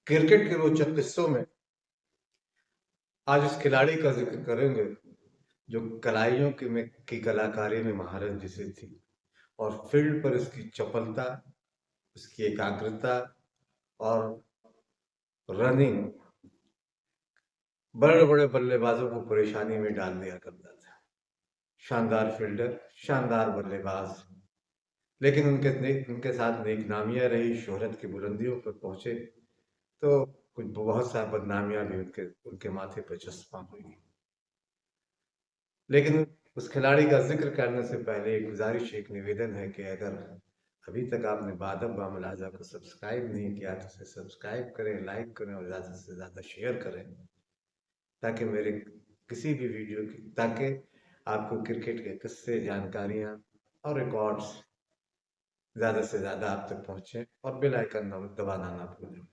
Cricket के रोचक किस्सों में आज उस खिलाड़ी का जिक्र करेंगे जो कलाइयों की कलाकारी में महारत जिसे थी और फील्ड पर उसकी चपलता, उसकी एकाग्रता और रनिंग बड़े बड़े बल्लेबाजों को परेशानी में डाल दिया करता था। शानदार फील्डर, शानदार बल्लेबाज, लेकिन उनके साथ नेक नामियां रही। शोहरत की बुलंदियों पर पहुंचे तो कुछ बहुत सा बदनामियां भी उनके उनके माथे पर चस्पा हुई। लेकिन उस खिलाड़ी का जिक्र करने से पहले एक गुजारिश, एक निवेदन है कि अगर अभी तक आपने बादब बामलाजा को सब्सक्राइब नहीं किया तो उसे सब्सक्राइब करें, लाइक करें और ज़्यादा से ज़्यादा शेयर करें, ताकि मेरे किसी भी वीडियो की ताकि आपको क्रिकेट के किस्से, जानकारियाँ और रिकॉर्ड्स ज़्यादा से ज़्यादा आप तक पहुँचे और बेल आइकन दबाना ना भूलें,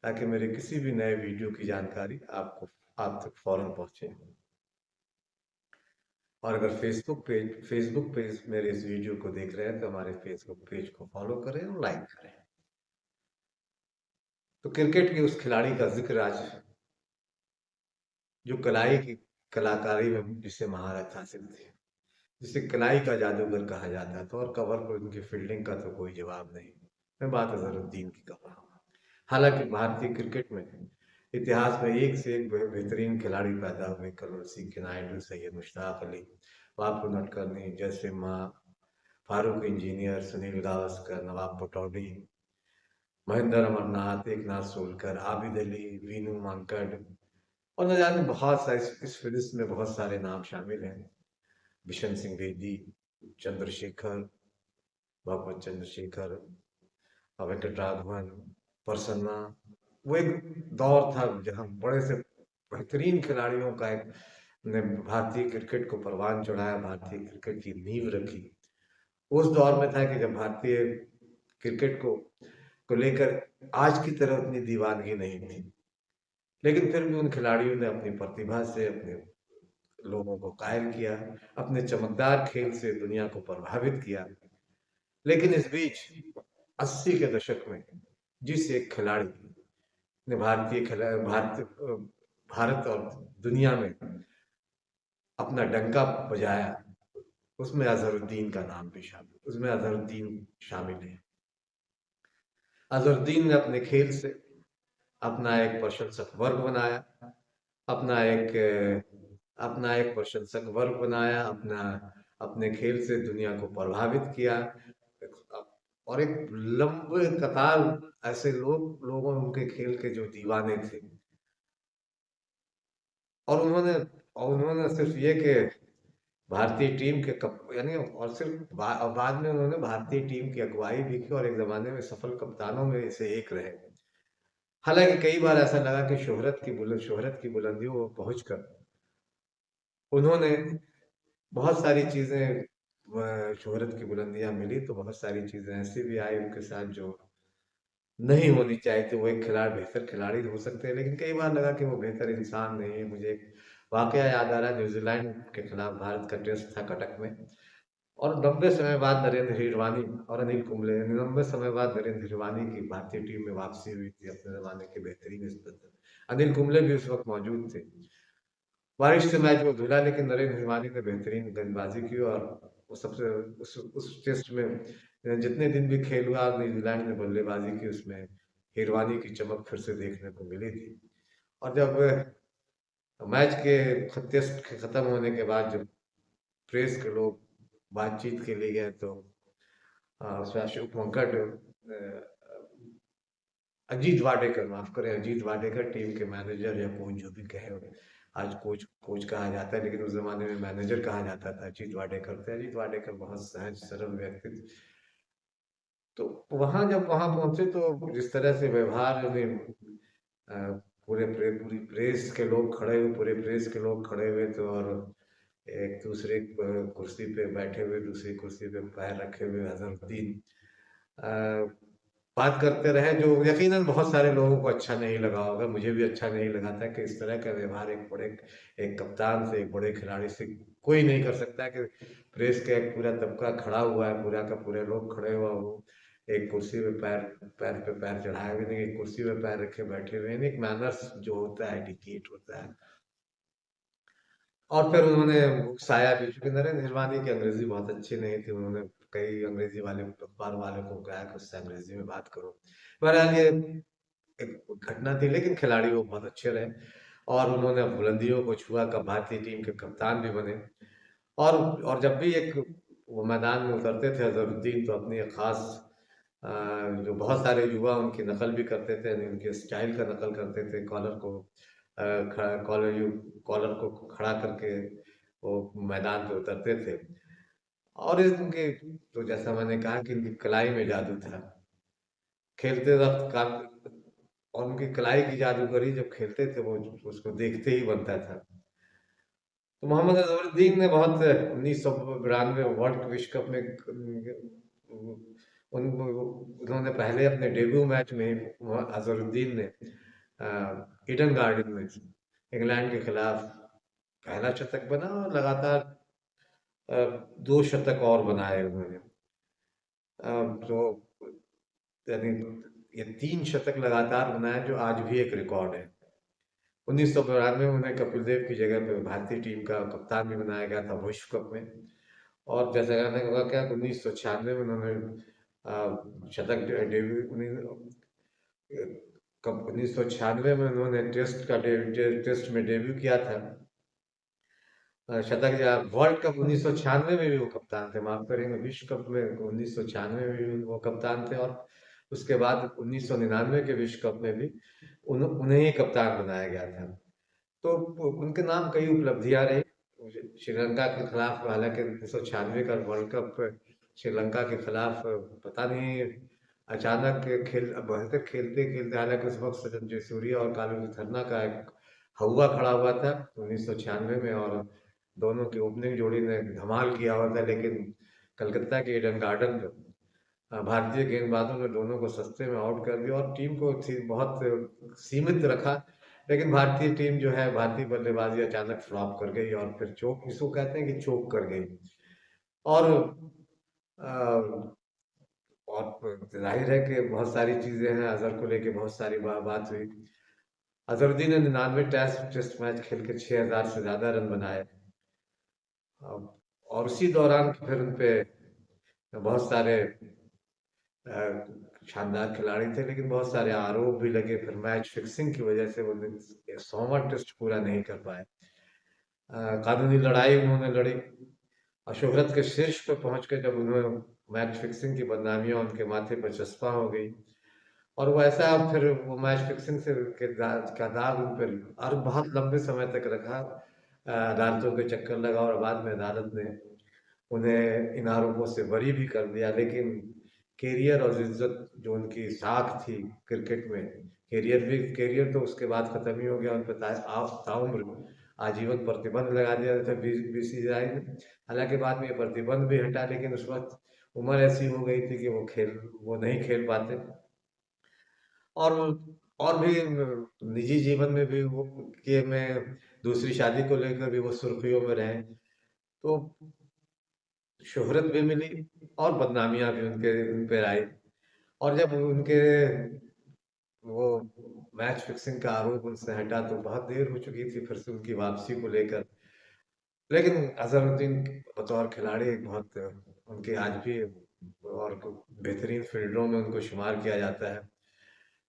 ताकि मेरे किसी भी नए वीडियो की जानकारी आप तक फौरन पहुँचे। और अगर फेसबुक पेज मेरे इस वीडियो को देख रहे हैं तो हमारे फेसबुक पेज को फॉलो करें और लाइक करें। तो क्रिकेट के उस खिलाड़ी का जिक्र आज, जो कलाई की कलाकारी में जिसे महारत हासिल थी, जिसे कलाई का जादूगर कहा जाता था और कवर पर उनकी फील्डिंग का तो कोई जवाब नहीं। मैं बात अजहरुद्दीन की कर रहा हूँ। हालांकि भारतीय क्रिकेट में इतिहास में एक से एक बेहतरीन खिलाड़ी पैदा हुए। करुण सिंह के नायडू, सैयद मुश्ताक अली, बापू नटकर्णी, जयसिम्हा, फारूक इंजीनियर, सुनील गावस्कर, नवाब पटौडी, महेंद्र अमरनाथ, एकनाथ सोलकर, आबिद अली, वीनू मांकड़ और न जाने बहुत सारे, इस फहरिस्त में बहुत सारे नाम शामिल हैं। बिशन सिंह बेदी, चंद्रशेखर, भगवत चंद्रशेखर, वेंकटराघवन, प्रसन्ना। वो एक दौर था जहाँ बड़े से बेहतरीन खिलाड़ियों का एक ने भारतीय क्रिकेट को परवान चढ़ाया, भारतीय क्रिकेट की नींव रखी। उस दौर में था कि जब भारतीय क्रिकेट को लेकर आज की तरह उतनी दीवानगी नहीं थी, लेकिन फिर भी उन खिलाड़ियों ने अपनी प्रतिभा से अपने लोगों को कायल किया, अपने चमकदार खेल से दुनिया को प्रभावित किया। लेकिन इस बीच 80 के दशक में जिस एक खिलाड़ी ने भारत और दुनिया में अपना डंका बजाया, उसमें अजहरुद्दीन का नाम भी शामिल, उसमें अजहरुद्दीन शामिल है। अजहरुद्दीन ने अपने खेल से अपना एक प्रशंसक वर्ग बनाया, अपना एक अपना एक प्रशंसक वर्ग बनाया, अपने खेल से दुनिया को प्रभावित किया। और एक लंबे कतार ऐसे लोगों उनके खेल के जो दीवाने थे, और उन्होंने सिर्फ ये कि भारतीय टीम के कप यानी और सिर्फ बाद में उन्होंने भारतीय टीम की अगुवाई भी की और एक जमाने में सफल कप्तानों में से एक रहे। हालांकि कई बार ऐसा लगा कि शोहरत की बुलंदियों को पहुंचकर उन्होंने बहुत सारी चीजें, शोहरत की बुलंदियां मिली तो बहुत सारी चीजें ऐसी भी आई उनके साथ जो नहीं होनी चाहिए थी। वो एक बेहतर खिलाड़ी हो सकते हैं, लेकिन कई बार लगा कि वो बेहतर इंसान नहीं है। मुझे एक वाकया याद आ रहा है, न्यूजीलैंड के खिलाफ भारत का टेस्ट था कटक में, और लंबे समय बाद नरेंद्र हिरवानी और अनिल कुंबले, लंबे समय बाद नरेंद्र हिरवानी की भारतीय टीम में वापसी हुई थी, अपने जमाने के बेहतरीन स्पिनर। अनिल कुंबले भी उस वक्त मौजूद थे। बारिश से मैच वो धुला, लेकिन नरेंद्र हिरवानी ने बेहतरीन गेंदबाजी की और वो सबसे उस टेस्ट में जितने दिन भी खेल हुआ, न्यूजीलैंड ने बल्लेबाजी की, उसमें हिरवानी की चमक फिर से देखने को मिली थी। और जब मैच के टेस्ट के खत्म होने के बाद जब प्रेस के लोग बातचीत के लिए गए तो उसमें अशोक मंकट, अजीत वाडेकर, माफ करें, अजीत वाडेकर टीम के मैनेजर या कोच जो भी कहे, आज कोच कोच कहा जाता है लेकिन उस जमाने में मैनेजर कहा जाता था, अजीत वाडेकर थे। अजीत वाडेकर बहुत सहज सरल व्यक्ति थे। तो जब वहां पहुंचे तो जिस तरह से व्यवहार में अ, पूरी प्रेस के लोग खड़े हुए, पूरे प्रेस के लोग खड़े हुए थे और एक दूसरे कुर्सी पे बैठे हुए, दूसरी कुर्सी पे पैर रखे हुए अजहरुद्दीन बात करते रहे, जो यकीनन बहुत सारे लोगों को अच्छा नहीं लगा होगा। मुझे भी अच्छा नहीं लगा था कि इस तरह का व्यवहार एक कप्तान से, एक बड़े खिलाड़ी से कोई नहीं कर सकता, कि प्रेस का एक पूरा तबका खड़ा हुआ है, पूरा का पूरे लोग खड़े हुआ हो, एक कुर्सी पे पैर पैर पे पैर चढ़ाए हुए नहीं, एक कुर्सी पे पैर रखे बैठे हुए नहीं, एक मैनर्स जो होता है, एटिकेट होता है। और फिर उन्होंने साया भी, चूंकि नरेंद्र हिरवानी की अंग्रेजी बहुत अच्छी नहीं थी, उन्होंने कई अंग्रेजी वाले अखबार वाले को कहा कि उससे अंग्रेजी में बात करो। बहरहाल ये एक घटना थी, लेकिन खिलाड़ी वो बहुत अच्छे रहे और उन्होंने बुलंदियों को छुआ, कब भारतीय टीम के कप्तान भी बने। और जब भी एक वो मैदान में उतरते थे अजहरुद्दीन, तो अपनी एक खास जो बहुत सारे युवा उनकी नकल भी करते थे, यानी उनके स्टाइल का नकल करते थे, कॉलर को कॉलर को खड़ा करके वो मैदान पे उतरते थे। और इनके, तो जैसा मैंने कहा कि इनकी कलाई में जादू था, खेलते वक्त का, और उनकी कलाई की जादूगरी जब खेलते थे वो उसको देखते ही बनता था। तो मोहम्मद अजहरुद्दीन ने बहुत 1992 वर्ल्ड विश्व कप में उन्होंने पहले अपने डेब्यू मैच में अजहरुद्दीन ने ईडन गार्डन में इंग्लैंड के खिलाफ पहला शतक बना, और लगातार अ, दो शतक और बनाए उन्होंने। तो यानी ये 3 शतक लगातार बनाए, जो आज भी एक रिकॉर्ड है। 1992 में उन्हें कपिल देव की जगह पे भारतीय टीम का कप्तान भी बनाया गया था विश्व कप में। और जैसा कहने का क्या, 1996 में उन्होंने शतक डेब्यू, कब 1996 में उन्होंने टेस्ट में डेब्यू किया था। शतक या वर्ल्ड कप 1996 में भी वो कप्तान थे, माफ करेंगे, विश्व कप में 1996 में भी वो कप्तान थे। और उसके बाद 1999 के विश्व कप में भी उन्हें ही कप्तान बनाया गया था। तो उनके नाम कई उपलब्धियां रही। श्रीलंका के खिलाफ, हालांकि 1996 का वर्ल्ड कप श्रीलंका के खिलाफ पता नहीं अचानक खेल बेहतर खेलते खेलते, हालांकि उस वक्त सचिन जयसूर्या और कालू थरना का एक हवा खड़ा हुआ था 1996 में, और दोनों की ओपनिंग जोड़ी ने धमाल किया हुआ था, लेकिन कलकत्ता के ईडन गार्डन में भारतीय गेंदबाजों ने दोनों को सस्ते में आउट कर दिया और टीम को बहुत सीमित रखा। लेकिन भारतीय टीम जो है, भारतीय बल्लेबाजी अचानक फ्लॉप कर गई और फिर चोक, इसको कहते हैं कि चोक कर गई। और अ, और जाहिर है कि बहुत सारी चीजें हैं, अजहर को लेके बहुत सारी बात हुई। अजहरुद्दीन ने 99 टेस्ट मैच खेल के 6000 से ज्यादा रन बनाए। और उसी दौरान फिर उन पे बहुत सारे शानदार खिलाड़ी थे, लेकिन बहुत सारे आरोप भी लगे। फिर मैच फिक्सिंग की वजह से वो 100वां टेस्ट पूरा नहीं कर पाए। कानूनी लड़ाई उन्होंने लड़ी और शोहरत के शीर्ष पर पहुंच के जब उन्होंने मैच फिक्सिंग की बदनामियां उनके माथे पर चस्पा हो गई, और वो ऐसा फिर वो मैच फिक्सिंग से का दाग उन पर और बहुत लंबे समय तक रखा। अदालतों के चक्कर लगा और बाद में अदालत ने उन्हें इन आरोपों से बरी भी कर दिया। लेकिन कैरियर और इज्जत जो उनकी साख थी क्रिकेट में, कैरियर तो उसके बाद खत्म ही हो गया। उन पर ताउम्र आजीवन प्रतिबंध लगा दिया था बीसीसीआई ने। हालांकि बाद में ये प्रतिबंध भी हटा, लेकिन उस वक्त उम्र ऐसी हो गई थी कि वो नहीं खेल पाते। और और भी निजी जीवन में भी वो कि मैं दूसरी शादी को लेकर भी वो सुर्खियों में रहे। तो शोहरत भी मिली और बदनामियां भी उनके उन पे आई। और जब उनके वो मैच फिक्सिंग का आरोप उनसे हटा, तो बहुत देर हो चुकी थी फिर से उनकी वापसी को लेकर। लेकिन अजहरुद्दीन बतौर खिलाड़ी एक बहुत, उनके आज भी और बेहतरीन फील्डरों में उनको शुमार किया जाता है।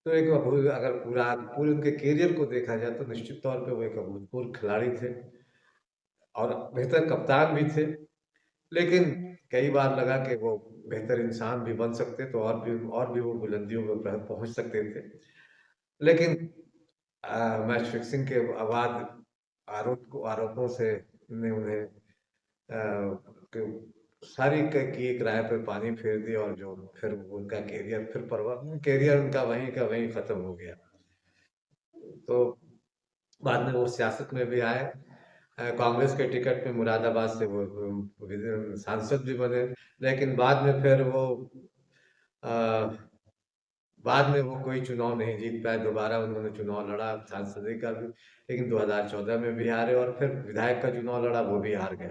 तो एक अगर पूरे उनके करियर को देखा जाए तो निश्चित तौर पे वो एक अभूतपूर्व खिलाड़ी थे और बेहतर कप्तान भी थे। लेकिन कई बार लगा कि वो बेहतर इंसान भी बन सकते, तो और भी वो बुलंदियों पर पहुंच सकते थे। लेकिन मैच फिक्सिंग के बाद आरोपों से ने उन्हें सारी की एक राय पर पानी फेर दिया, और जो फिर उनका कैरियर उनका वहीं का वहीं खत्म हो गया। तो बाद में वो सियासत में भी आए। कांग्रेस के टिकट पे मुरादाबाद से वो सांसद भी बने। लेकिन अ, बाद में वो कोई चुनाव नहीं जीत पाए। दोबारा उन्होंने चुनाव लड़ा सांसद का भी, लेकिन 2014 में भी हारे, और फिर विधायक का चुनाव लड़ा, वो भी हार गए।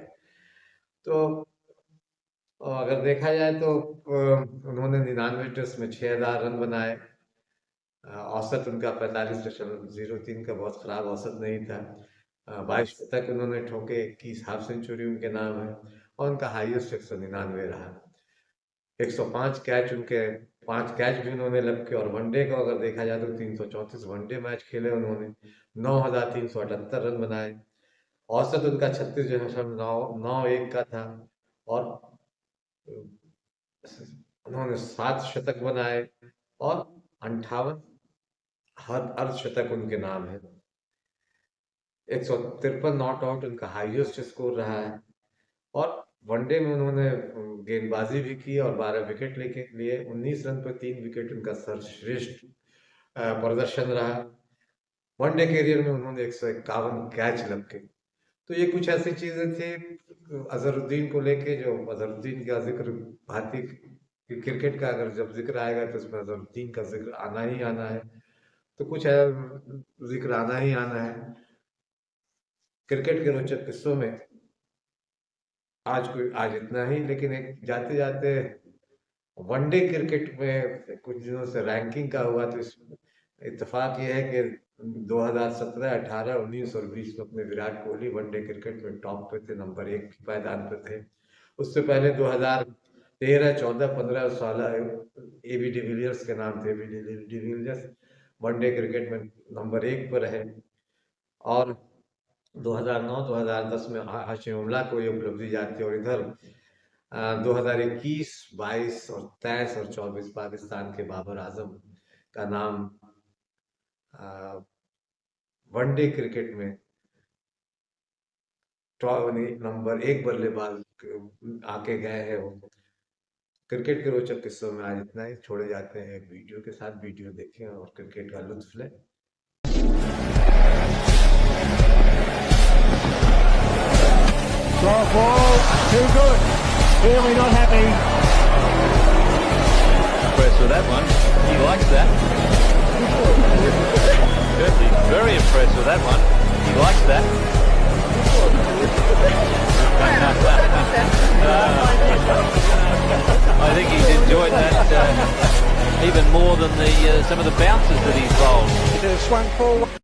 तो और अगर देखा जाए तो उन्होंने 99 टेस्ट में 6000 रन बनाए। औसत उनका 45.03 का बहुत खराब औसत नहीं था। 22 तक उन्होंने ठोके, 21 हाफ सेंचुरी उनके नाम है और उनका हाईएस्ट 199 रहा। 105 कैच उनके, 5 कैच भी उन्होंने लपके। और वनडे को अगर देखा जाए तो 334 वनडे मैच खेले उन्होंने, 9378 रन बनाए। औसत उनका 36.91 का था और उन्होंने 7 शतक बनाए और 58 अर्धशतक उनके नाम है। 153 नॉट आउट उनका हाईएस्ट स्कोर रहा है। और वनडे में उन्होंने गेंदबाजी भी की और 12 विकेट लेके लिए। 19 रन पर 3 विकेट उनका सर्वश्रेष्ठ प्रदर्शन रहा। वनडे कैरियर में उन्होंने 151 कैच लपके। तो ये कुछ ऐसी चीजें थी अजहरुद्दीन को लेके, जो अजहरुद्दीन का जिक्र भारतीय क्रिकेट का अगर जब जिक्र आएगा तो उसमें अजहरुद्दीन का जिक्र आना ही आना है। तो कुछ है, जिक्र आना ही आना है। क्रिकेट के रोचक किस्सों में आज इतना ही। लेकिन एक जाते जाते वनडे क्रिकेट में कुछ दिनों से रैंकिंग का हुआ, तो इस इत्तेफाक ये है कि 2017, 18, 19 और 20 में अपने विराट कोहली वनडे क्रिकेट में टॉप पे थे, नंबर 1 की पायदान पे थे। उससे पहले 2013, 14, 15 और 16 एबी डिविलियर्स के नाम थे। एबी डिविलियर्स वनडे क्रिकेट में नंबर 1 पर रहे। और 2009-2010 में हाशिम अमला को ये उपलब्धि जाती है। और इधर 2021, 22 और 23 और 24 पाकिस्तान के बाबर आजम का नाम वनडे क्रिकेट में नंबर 1 बल्लेबाज आके गए हैं वो। क्रिकेट के रोचक किस्सों में आज इतना ही। छोड़े जाते हैं एक वीडियो के साथ। वीडियो देखें और क्रिकेट का लुत्फ लें। Drop ball, too good. Really not happy. Impressed with that one. He likes that. Certainly very impressed with that one. He likes that. I think he's enjoyed that even more than some of the bounces that he's bowled. It has swung forward.